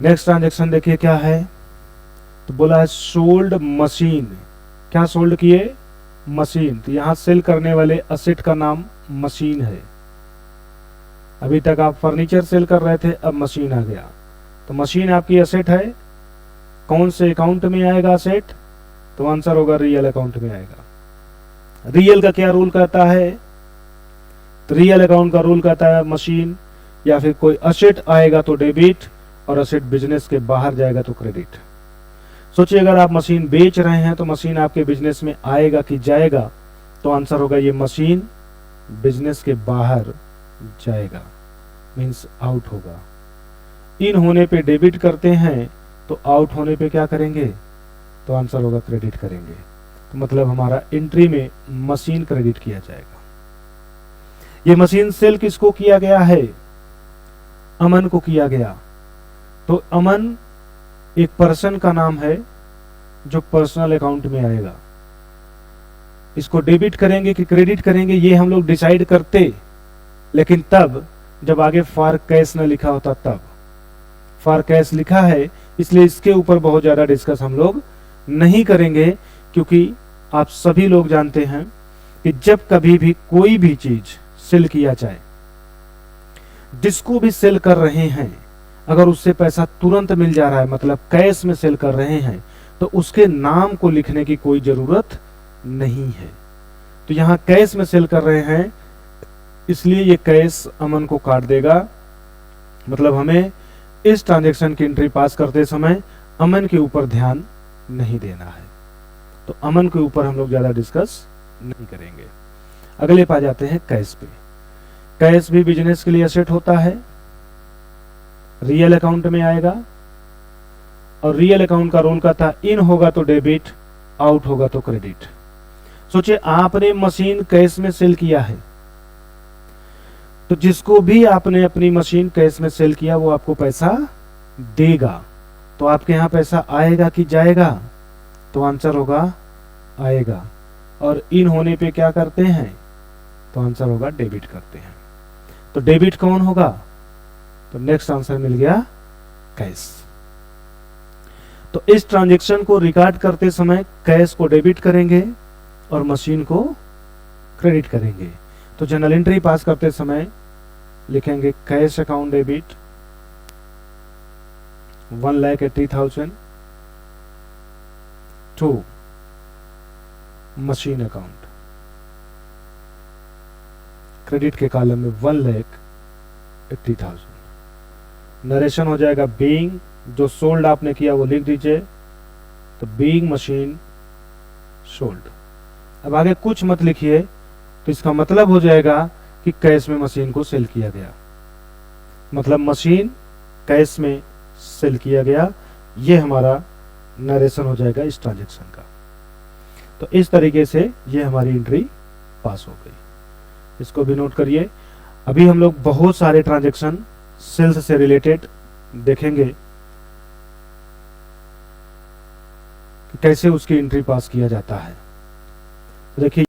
Next transaction देखिए क्या है, तो बोला है सोल्ड मशीन। क्या सोल्ड किए? मशीन। तो यहां सेल करने वाले असेट का नाम मशीन है। अभी तक आप फर्नीचर सेल कर रहे थे, अब मशीन आ गया, तो मशीन आपकी असेट है। कौन से अकाउंट में आएगा असेट? तो आंसर होगा रियल अकाउंट में आएगा। रियल का क्या रूल कहता है? तो रियल अकाउंट का रूल कहता है मशीन या फिर कोई असेट आएगा तो डेबिट, और असेट बिजनेस के बाहर जाएगा तो क्रेडिट। सोचिए अगर आप मशीन बेच रहे हैं तो मशीन आपके बिजनेस में आएगा कि जाएगा? तो आंसर होगा ये मशीन बिजनेस के बाहर जाएगा, मींस आउट होगा। इन होने पे डेबिट करते हैं, तो आउट होने पे क्या करेंगे? तो आंसर होगा क्रेडिट करेंगे। तो मतलब हमारा एंट्री में मशीन क्रेडिट किया जाएगा। ये मशीन सेल किसको किया गया है? अमन को किया गया। तो अमन एक पर्सन का नाम है जो पर्सनल अकाउंट में आएगा। इसको डेबिट करेंगे कि क्रेडिट करेंगे ये हम लोग डिसाइड करते, लेकिन तब जब आगे फॉर कैश न लिखा होता तब। फॉर कैश लिखा है इसलिए इसके ऊपर बहुत ज्यादा डिस्कस हम लोग नहीं करेंगे, क्योंकि आप सभी लोग जानते हैं कि जब कभी भी कोई भी चीज सेल किया जाए, जिसको भी सेल कर रहे हैं, अगर उससे पैसा तुरंत मिल जा रहा है, मतलब कैश में सेल कर रहे हैं, तो उसके नाम को लिखने की कोई जरूरत नहीं है। तो यहां कैश में सेल कर रहे हैं इसलिए ये कैश अमन को काट देगा। मतलब हमें इस ट्रांजैक्शन की एंट्री पास करते समय अमन के ऊपर ध्यान नहीं देना है। तो अमन के ऊपर हम लोग ज्यादा डिस्कस नहीं करेंगे। अगले पा जाते हैं कैश पे। कैश भी बिजनेस के लिए एसेट होता है, रियल अकाउंट में आएगा, और रियल अकाउंट का रोल का था इन होगा तो डेबिट, आउट होगा तो क्रेडिट। सोचिए आपने मशीन कैश में सेल किया है, तो जिसको भी आपने अपनी मशीन कैश में सेल किया वो आपको पैसा देगा। तो आपके यहां पैसा आएगा कि जाएगा? तो आंसर होगा आएगा। और इन होने पे क्या करते हैं? तो आंसर होगा डेबिट करते हैं। तो डेबिट कौन होगा? तो नेक्स्ट आंसर मिल गया कैश। तो इस ट्रांजैक्शन को रिकॉर्ड करते समय कैश को डेबिट करेंगे और मशीन को क्रेडिट करेंगे। तो जनरल एंट्री पास करते समय लिखेंगे cash account debit 1,80,000 to machine account. Credit के कॉलम में 1,80,000। नरेशन हो जाएगा बीइंग, जो सोल्ड आपने किया वो लिख दीजिए, तो बीइंग मशीन सोल्ड। अब आगे कुछ मत लिखिए, तो इसका मतलब हो जाएगा कि कैश में मशीन को सेल किया गया, मतलब मशीन कैश में सेल किया गया। ये हमारा नरेशन हो जाएगा इस ट्रांजैक्शन का। तो इस तरीके से ये हमारी एंट्री पास हो गई। इसको भी नोट करिए। अभी हम लोग बहुत सारे ट्रांजैक्शन सेल्स से रिलेटेड देखेंगे कि कैसे उसकी एंट्री पास किया जाता है। देखिए